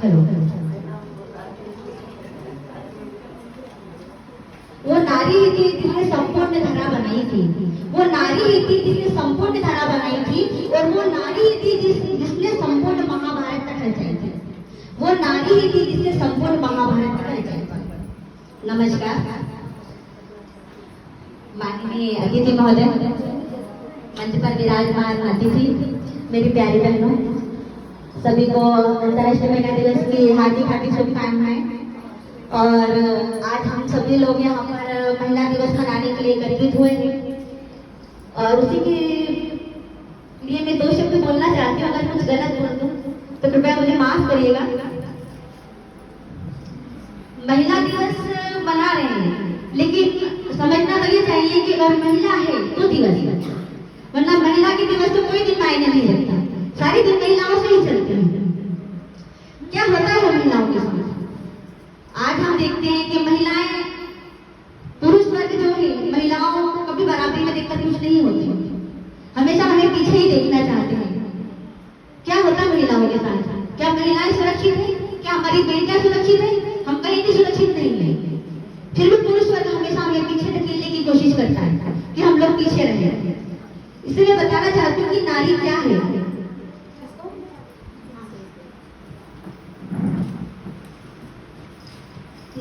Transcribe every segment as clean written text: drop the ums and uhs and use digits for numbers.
Hello. वो नारी ही थी जिसने संपूर्ण धारा बनाई थी, वो नारी ही थी जिसने संपूर्ण धारा बनाई थी, और वो नारी ही थी जिसने संपूर्ण महाभारत तक रचाई थी, वो नारी ही थी जिसने संपूर्ण महाभारत तक रचाई थी। नमस्कार माननीय अतिथि महोदय, मंच पर विराजमान अतिथि, मेरी प्यारी बहनों, सभी को अंतर्राष्ट्रीय महिला दिवस की हार्दिक हार्दिक शुभकामनाएं। और आज हम सभी लोग यहाँ पर महिला दिवस मनाने के लिए एकत्रित हुए हैं और उसी के लिए मैं 2 शब्द बोलना चाहती हूँ। अगर कुछ गलत बोल दूँ तो कृपया मुझे माफ करिएगा। महिला दिवस मना रहे हैं, लेकिन समझना तो ये चाहिए कि अगर महिला है तो दिवस, वरना महिला के दिवस तो कोई दिन मायने नहीं रखता, सारे दिन महिलाओं से ही चलते हैं। क्या होता है महिलाओं के साथ? आज हम देखते हैं कि महिलाएं, पुरुष वर्ग जो है महिलाओं को कभी बराबरी में देखकर खुश नहीं होती, हमेशा हमें पीछे ही देखना चाहते हैं। क्या होता है महिलाओं के साथ? क्या महिलाएं सुरक्षित है? क्या हमारी बेटियां सुरक्षित है? हम कहीं भी सुरक्षित नहीं है। फिर भी पुरुष वर्ग हमेशा हमें पीछे धकेलने की कोशिश करता है कि हम लोग पीछे रहे। इसलिए बताना चाहती हूँ कि नारी क्या है।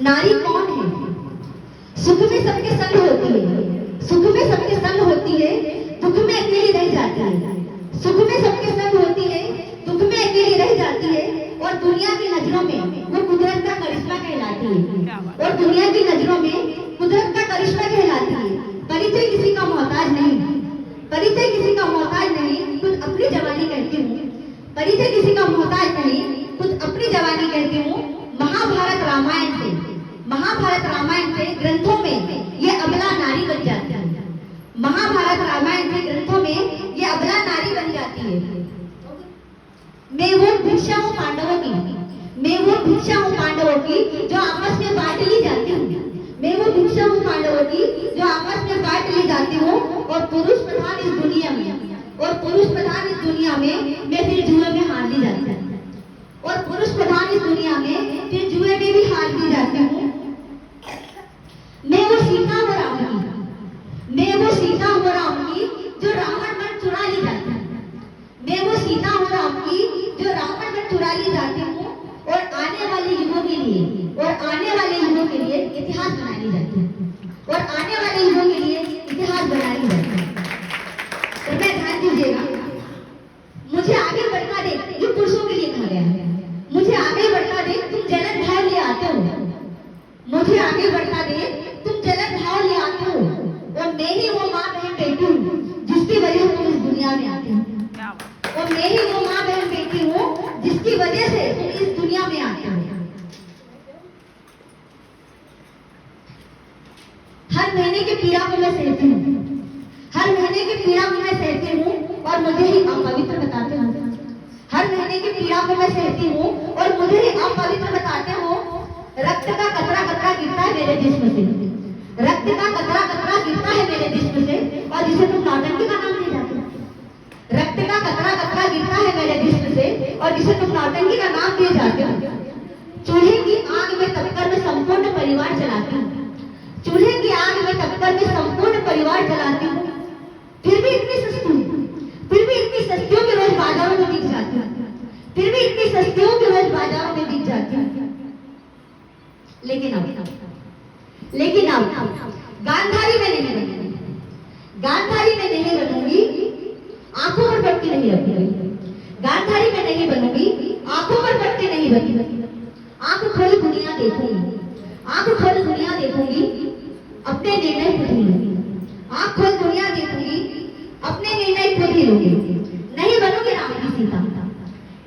नारी कौन है? सुख में सबके संग होती है, सुख में सबके संग होती है, दुख में अकेली रह जाती है। सुख में सबके संग होती है, दुख में अकेली रह जाती है, और दुनिया की नजरों में वो कुदरत का करिश्मा कहलाती है, और दुनिया की नजरों में कुदरत का करिश्मा कहलाती है। परिचय किसी का मोहताज नहीं, परिचय किसी का मोहताज नहीं, खुद अपनी जवानी कहती हूँ। परिचय किसी का मोहताज नहीं, खुद अपनी जवानी कहती हूँ। महाभारत रामायण से, महाभारत रामायण से ग्रंथों में ये अबला नारी बन जाती है। महाभारत रामायण के ग्रंथों में ये अबला नारी बन जाती है। मैं वो भिक्षा हूँ पांडवों की, मैं वो भिक्षा हूँ पांडवों की जो आपस में बांट ली जाती हूँ। मैं वो भिक्षा हूँ पांडवों की जो आपस में बांट ली जाती हूँ। और पुरुष प्रधान इस दुनिया में, और पुरुष प्रधान इस दुनिया में मैं फिर जुए में हार ली जाती हूँ, और पुरुष प्रधान इस दुनिया में फिर जुए में भी हार ली जाती हूँ। मैं वो सीता हूँ राम की, मैं वो सीता हूँ राम की जो रावण मन चुरा ली जाती है। मैं वो सीता हूँ राम की जो रावण मन चुरा ली जाती हूँ, और आने वाले युगों के लिए, और आने वाले युगों के लिए इतिहास बना ली जाती है, और आने वाले युगों के लिए इतिहास बना ली जाती है। कृपया ध्यान दीजिएगा, मुझे आगे बढ़ता देख, ये पुरुषों के लिए कहा गया है। मुझे आगे बढ़ता देख, तुम जलन भाव ले आते हो, मुझे आगे बढ़ता देख, तुम जलन भाव ले आते हो, और मैं ही वो माँ बहन बेटी हूँ जिसकी वजह से तुम इस दुनिया में आते हो, और मैं ही वो माँ बहन बेटी हूँ जिसकी वजह से तुम इस दुनिया में आते हो। हर महीने की पीड़ा को मैं सहती हूँ, हर महीने की पीड़ा को मैं सहती हूँ, और मुझे ही अपवित्र बताते हो। हर महीने की पीड़ा को मैं सहती हूँ, और मुझे ही अपवित्र बताते हो। रक्त का कतरा कतरा गिरता है मेरे जिस्म से, रक्त का कतरा कतरा गिरता है मेरे जिस्म से, और जिसे तुम नौटंकी का नाम दे जाते हो। रक्त का कतरा कतरा गिरता है मेरे जिस्म से, और जिसे तुम नौटंकी का नाम दिए जाते हो। चूल्हे की आग में तपकर मैं संपूर्ण परिवार चलाती हूँ, चूल्हे की आग में तपकर मैं संपूर्ण परिवार चलाती हूँ। फिर भी इतनी सस्ती हूँ, फिर भी इतनी सस्तियों के रोज बाजारों में बिक जाती हूँ, फिर भी इतनी सस्तियों के रोज बाजारों में बिक जाती हूँ। लेकिन अब गांधारी में नहीं बनूंगी, गांधारी में नहीं बनूंगी, आंखों पर पट्टी नहीं रखूंगी। गांधारी में नहीं बनूंगी, आंखों पर पट्टी नहीं रखूंगी। आंख खोल दुनिया देखूंगी, आंख खोल दुनिया देखूंगी, अपने निर्णय खुद ही लूंगी। आंख खोल दुनिया देखूंगी, अपने निर्णय खुद ही लूंगी। नहीं बनूंगी राम की सीता,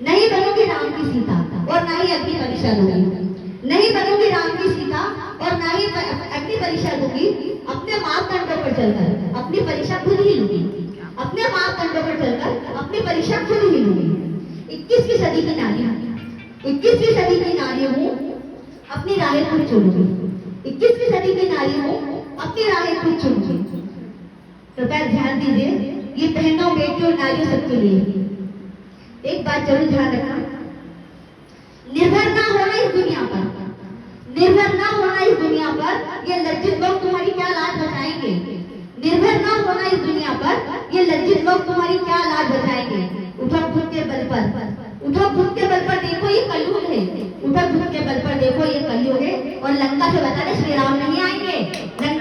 नहीं बनूंगी राम की सीता, और ना ही अग्नि परीक्षा लूंगी। नहीं बनूंगी राम की सीता, और ना ही अग्नि परीक्षा दूंगी। अपने मापदंडों पर चलकर अपनी परीक्षा खुद ही लूंगी, अपने मापदंडों पर चलकर अपनी परीक्षा खुद ही लूंगी। 21वीं सदी की नारी, 21वीं सदी की नारी हूँ, अपनी राहें खुद चुनूंगी। 21वीं सदी की नारी हूँ, अपनी राहें खुद चुनूंगी। कृपया ध्यान दीजिए, ये बहनों बेटियों नारियों सबके लिए एक बात जरूर ध्यान रखना, निर्भर निर्भर ना होना इस दुनिया पर, ये लज्जित लोग तुम्हारी क्या लाज बचाएंगे। निर्भर ना होना इस दुनिया पर, ये लज्जित लोग तुम्हारी क्या लाज बचाएंगे। उठो खुद के बल पर, उठो खुद के बल पर, देखो ये कलयुग है। उठो खुद के बल पर, देखो ये कलयुग है। और लंका से बता दे श्री राम नहीं आएंगे। लंका